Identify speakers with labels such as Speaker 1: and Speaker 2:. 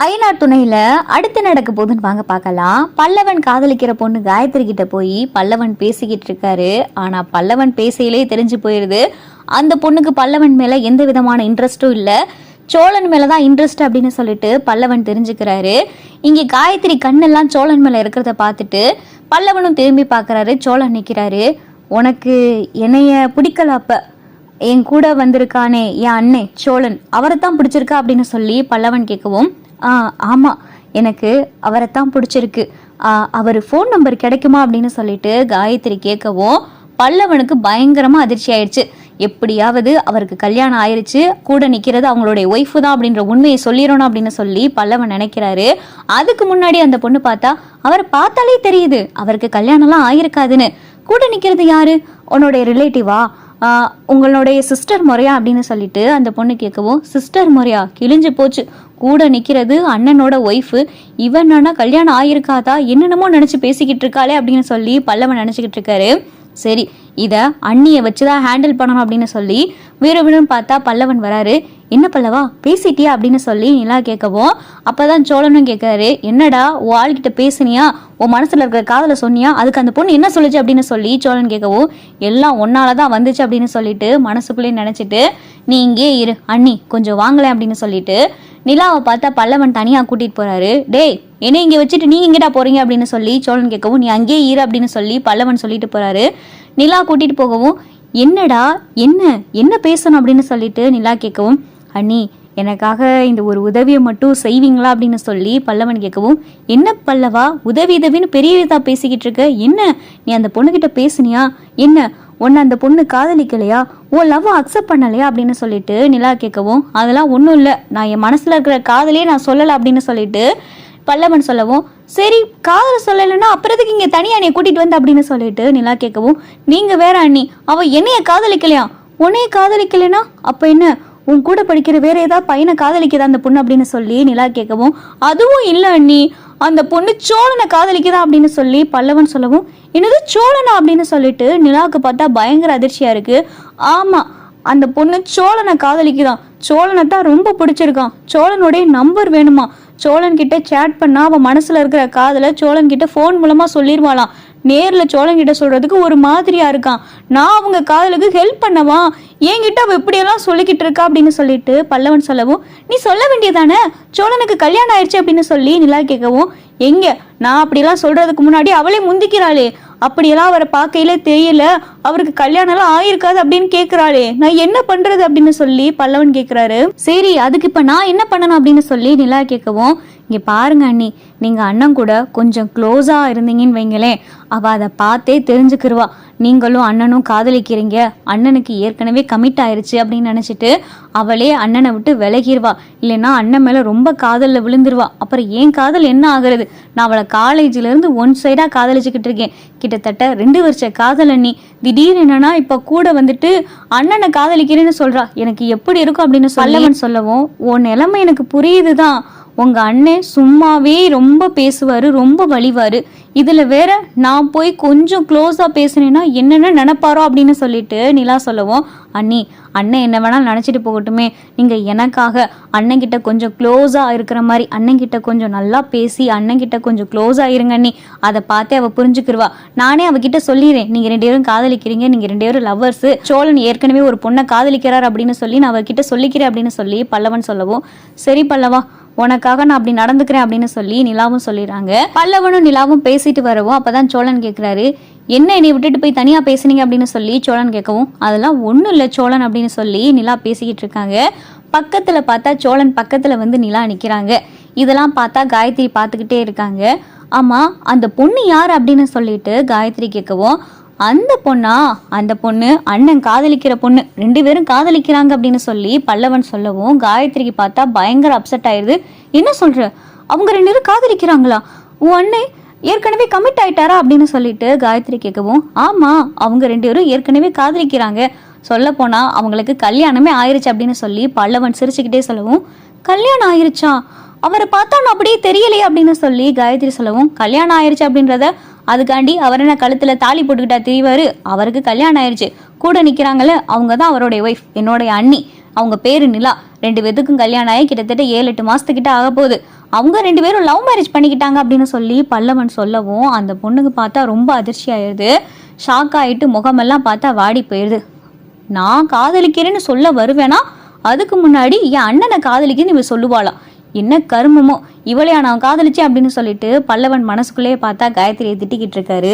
Speaker 1: ஐயனார் துணையில அடுத்து நடக்க போகுதுன்னு வாங்க பார்க்கலாம். பல்லவன் காதலிக்கிற பொண்ணு காயத்ரி கிட்ட போய் பல்லவன் பேசிக்கிட்டு இருக்காரு. ஆனா பல்லவன் பேசையிலே தெரிஞ்சு போயிருது அந்த பொண்ணுக்கு பல்லவன் மேல எந்த விதமான இன்ட்ரெஸ்டும் இல்ல, சோழன் மேலதான் இன்ட்ரெஸ்ட் அப்படின்னு சொல்லிட்டு பல்லவன் தெரிஞ்சுக்கிறாரு. இங்க காயத்ரி கண்ணெல்லாம் சோழன் மேல இருக்கிறத பார்த்துட்டு பல்லவனும் திரும்பி பார்க்கறாரு. சோழன் நிக்கிறாரு. உனக்கு என்னைய பிடிக்கல, அப்ப என் கூட வந்திருக்கானே என் அண்ணே சோழன், அவரைத்தான் பிடிச்சிருக்கா அப்படின்னு சொல்லி பல்லவன் கேட்கவும், ஆமாம் எனக்கு அவரைத்தான் பிடிச்சிருக்கு, அவர் ஃபோன் நம்பர் கிடைக்குமா அப்படின்னு சொல்லிட்டு காயத்ரி கேட்கவும் பல்லவனுக்கு பயங்கரமாக அதிர்ச்சி ஆயிடுச்சு. எப்படியாவது அவருக்கு கல்யாணம் ஆயிடுச்சு, கூட நிற்கிறது அவங்களுடைய ஒய்ஃபு தான் அப்படின்ற உண்மையை சொல்லிடணும் அப்படின்னு சொல்லி பல்லவன் நினைக்கிறாரு. அதுக்கு முன்னாடி அந்த பொண்ணு பார்த்தா அவரை பார்த்தாலே தெரியுது அவருக்கு கல்யாணம்லாம் ஆயிருக்காதுன்னு. கூட நிற்கிறது யாரு? உன்னுடைய ரிலேட்டிவா, உங்களுடைய சிஸ்டர் முறையா அப்படின்னு சொல்லிட்டு அந்த பொண்ணு கேட்கவும், சிஸ்டர் முறையா கிழிஞ்சு போச்சு, கூட நிற்கிறது அண்ணனோட ஒய்ஃபு, இவன் கல்யாணம் ஆயிருக்காதா என்னென்னமோ நினச்சி பேசிக்கிட்டு இருக்காளே அப்படின்னு சொல்லி பல்லவன் நினச்சிக்கிட்டு இருக்காரு. சரி, இதை அண்ணியை வச்சுதான் ஹேண்டில் பண்ணணும் அப்படின்னு சொல்லி வீரவிடும் பார்த்தா பல்லவன் வராரு. என்ன பல்லவா பேசிட்டியா அப்படின்னு சொல்லி நிலா கேட்கவும், அப்பதான் சோழனும் கேட்காரு, என்னடா உன் ஆள்கிட்ட பேசுனியா, உன் மனசுல இருக்கிற காதலை சொன்னியா, அதுக்கு அந்த பொண்ணு என்ன சொல்லுச்சு அப்படின்னு சொல்லி சோழன் கேட்கவும், எல்லாம் ஒன்னாலதான் வந்துச்சு அப்படின்னு சொல்லிட்டு மனசுக்குள்ளே நினைச்சிட்டு, நீ இங்கே இரு அண்ணி கொஞ்சம் வாங்கலை அப்படின்னு சொல்லிட்டு நிலாவை பார்த்தா பல்லவன் தனியா கூட்டிட்டு போறாரு. டேய் என்ன இங்க வச்சுட்டு நீ எங்கடா போறீங்க அப்படின்னு சொல்லி சோழன் கேட்கவும், நீ அங்கேயே இரு அப்படின்னு சொல்லி பல்லவன் சொல்லிட்டு போறாரு. நிலா கூட்டிட்டு போகவும், என்னடா என்ன பேசணும் அப்படின்னு சொல்லிட்டு நிலா கேட்கவும், அண்ணி எனக்காக இந்த ஒரு உதவியை மட்டும் செய்வீங்களா அப்படின்னு சொல்லி பல்லவன் கேட்கவும், என்ன பல்லவா உதவின்னு பெரியதா பேசிக்கிட்டு இருக்க, என்ன நீ அந்த பொண்ணுகிட்ட பேசுனியா, என்ன உன்னை அந்த பொண்ணு காதலிக்கலையா, ஓ லவ் அக்செப்ட் பண்ணலையா அப்படின்னு சொல்லிட்டு நிலா கேட்கவும், அதெல்லாம் ஒன்றும் இல்லை, நான் என் மனசுல இருக்கிற காதலே நான் சொல்லலை அப்படின்னு சொல்லிட்டு பல்லவன் சொல்லவும், சரி காதலை சொல்லலைன்னா அப்புறத்துக்கு இங்கே தனியா என்னை கூட்டிட்டு வந்து அப்படின்னு சொல்லிட்டு நிலா கேட்கவும், நீங்க வேற அண்ணி, அவ என்னைய காதலிக்கலையா, உன்னைய காதலிக்கலைன்னா அப்ப என்ன உன் கூட படிக்கிற வேற ஏதாவது பையனை காதலிக்குதா அந்த பொண்ணு அப்படின்னு சொல்லி நிலா கேட்கவும், அதுவும் இல்லை அண்ணி, அந்த பொண்ணு சோழனை காதலிக்குதா அப்படின்னு சொல்லி பல்லவன் சொல்லவும், என்னது சோழனா அப்படின்னு சொல்லிட்டு நிலாவுக்கு பார்த்தா பயங்கர அதிர்ச்சியா இருக்கு. ஆமா அந்த பொண்ணு சோழனை காதலிக்குதான், சோழனை தான் ரொம்ப பிடிச்சிருக்கான், சோழனுடைய நம்பர் வேணுமா, சோழன் கிட்ட சேட் பண்ணா அவன் மனசுல இருக்கிற காதலை சோழன் கிட்ட போன் மூலமா சொல்லிடுவாளாம், நேர்ல சோழன் கிட்ட சொல்றதுக்கு ஒரு மாதிரியா இருக்கான், நான் அவங்க காதலுக்கு ஹெல்ப் பண்ணவா, என்கிட்ட அவ இப்படியெல்லாம் சொல்லிக்கிட்டு இருக்கா அப்படின்னு சொல்லிட்டு பல்லவன் சொல்லவும், நீ சொல்ல வேண்டியதானே சோழனுக்கு கல்யாணம் ஆயிடுச்சு அப்படின்னு சொல்லி நிலா கேட்கவும், எங்க நான் அப்படியெல்லாம் சொல்றதுக்கு முன்னாடி அவளே முந்திக்கிறாளே, அப்படியெல்லாம் அவரை பார்க்கையில தெரியல அவருக்கு கல்யாணம் எல்லாம் ஆயிருக்காது அப்படின்னு கேட்கிறாளே, நான் என்ன பண்றது அப்படின்னு சொல்லி பல்லவன் கேட்கிறாரு. சரி அதுக்கு இப்ப நான் என்ன பண்ணணும் அப்படின்னு சொல்லி நிலா கேட்கவும், இங்க பாருங்க அண்ணி, நீங்க அண்ணன் கூட கொஞ்சம் க்ளோஸா இருந்தீங்கன்னு வைங்களேன், அவ அதை பார்த்தே தெரிஞ்சுக்கிருவா நீங்களும் அண்ணனும் காதலிக்கிறீங்க, அண்ணனுக்கு ஏற்கனவே கமிட் ஆயிருச்சு அப்படின்னு நினைச்சிட்டு அவளே அண்ணனை விட்டு விலகிடுவா, இல்லைன்னா அண்ணன் மேல ரொம்ப காதல்ல விழுந்துருவா, அப்புறம் ஏன் காதல் என்ன ஆகுறது, நான் அவளை காலேஜ்ல இருந்து ஒன் சைடா காதலிச்சுக்கிட்டு இருக்கேன், கிட்டத்தட்ட 2 வருஷ காதல் அண்ணி, திடீர்னு என்னன்னா இப்ப கூட வந்துட்டு அண்ணனை காதலிக்கிறேன்னு சொல்றா, எனக்கு எப்படி இருக்கும் அப்படின்னு பல்லவன் சொல்லவும், உன் நிலைமை எனக்கு புரியுதுதான், உங்க அண்ணன் சும்மாவே ரொம்ப பேசுவாரு, ரொம்ப வலிவாரு, இதுல வேற நான் போய் கொஞ்சம் க்ளோஸா பேசினேன்னா என்னென்ன நினைப்பாரோ அப்படின்னு சொல்லிட்டு நிலா சொல்லவும், அண்ணி அண்ணன் என்ன வேணாலும் நினைச்சிட்டு போகட்டுமே, நீங்க எனக்காக அண்ணன் கிட்ட கொஞ்சம் க்ளோஸா இருக்கிற மாதிரி அண்ணன் கிட்ட கொஞ்சம் நல்லா பேசி அண்ணன் கிட்ட கொஞ்சம் க்ளோஸா இருங்க அண்ணி, அதை பார்த்தே அவ புரிஞ்சுக்கிருவா, நானே அவகிட்ட சொல்லிடுறேன், நீங்க 2 பேரும் காதலிக்கிறீங்க, நீங்க 2 பேரும் லவ்வர்ஸ், சோழன் ஏற்கனவே ஒரு பொண்ணை காதலிக்கிறார் அப்படின்னு சொல்லி நான் அவகிட்ட சொல்லிக்கிறேன் அப்படின்னு சொல்லி பல்லவன் சொல்லவும், சரி பல்லவா உனக்காக நான் அப்படி நடந்துக்கிறேன் அப்படின்னு சொல்லி நிலாவும் சொல்லிடுறாங்க. பல்லவனும் நிலாவும் பேசிட்டு வரவும் அப்பதான் சோழன் கேட்கிறாரு, என்ன என்னை விட்டுட்டு போய் தனியா பேசுனீங்க அப்படின்னு சொல்லி சோழன் கேட்கவும், அதெல்லாம் ஒன்றும் இல்லை சோழன் அப்படின்னு சொல்லி நிலா பேசிக்கிட்டு இருக்காங்க. பக்கத்துல பார்த்தா சோழன் பக்கத்துல வந்து நிலா நிக்கிறாங்க. இதெல்லாம் பார்த்தா காயத்ரி பார்த்துக்கிட்டே இருக்காங்க. ஆமா அந்த பொண்ணு யார் அப்படின்னு சொல்லிட்டு காயத்ரி கேட்கவும், அந்த பொண்ணா, அந்த பொண்ணு அண்ணன் காதலிக்கிற பொண்ணு, 2 பேரும் காதலிக்கிறாங்க அப்படின்னு சொல்லி பல்லவன் சொல்லவும் காயத்ரிக்கு பார்த்தா பயங்கர அப்செட் ஆயிடுது. என்ன சொல்ற, அவங்க 2 பேரும் காதலிக்கிறாங்களா, உன் அண்ணன் ஏற்கனவே கமிட் ஆயிட்டாரா அப்படின்னு சொல்லிட்டு காயத்ரி கேட்கவும், ஆமா அவங்க 2 பேரும் ஏற்கனவே காதலிக்கிறாங்க, சொல்ல போனா அவங்களுக்கு கல்யாணமே ஆயிருச்சு அப்படின்னு சொல்லி பல்லவன் சிரிச்சுக்கிட்டே சொல்லவும், கல்யாணம் ஆயிருச்சா, அவரை பார்த்தா நான் அப்படியே தெரியலையே அப்படின்னு சொல்லி காயத்ரி சொல்லவும், கல்யாணம் ஆயிருச்சு அப்படின்றத அதுக்காண்டி அவர் என்ன கழுத்துல தாலி போட்டுக்கிட்டா தெரியவாரு, அவருக்கு கல்யாணம் ஆயிடுச்சு, கூட நிக்கிறாங்கல்ல அவங்க தான் அவருடைய ஒய்ஃப், என்னுடைய அண்ணி, அவங்க பேரு நிலா, 2 பேத்துக்கும் கல்யாணம் ஆகி கிட்டத்தட்ட 7-8 மாசத்துக்கிட்ட ஆக போகுது, அவங்க 2 பேரும் லவ் மேரேஜ் பண்ணிக்கிட்டாங்க அப்படின்னு சொல்லி பல்லவன் சொல்லவும் அந்த பொண்ணுக்கு பார்த்தா ரொம்ப அதிர்ச்சி ஆயிடுது. ஷாக் ஆகிட்டு முகமெல்லாம் பார்த்தா வாடி போயிடுது. நான் காதலிக்கிறேன்னு சொல்ல வருவேனா, அதுக்கு முன்னாடி என் அண்ணனை காதலிக்கிறேன்னு இவ சொல்லுவாளாம். என்ன கருமமோ, இவளையா நான் காதலிச்சேன் அப்படின்னு சொல்லிட்டு பல்லவன் மனசுக்குள்ளேயே பார்த்தா காயத்ரியை திட்டிக்கிட்டு இருக்காரு.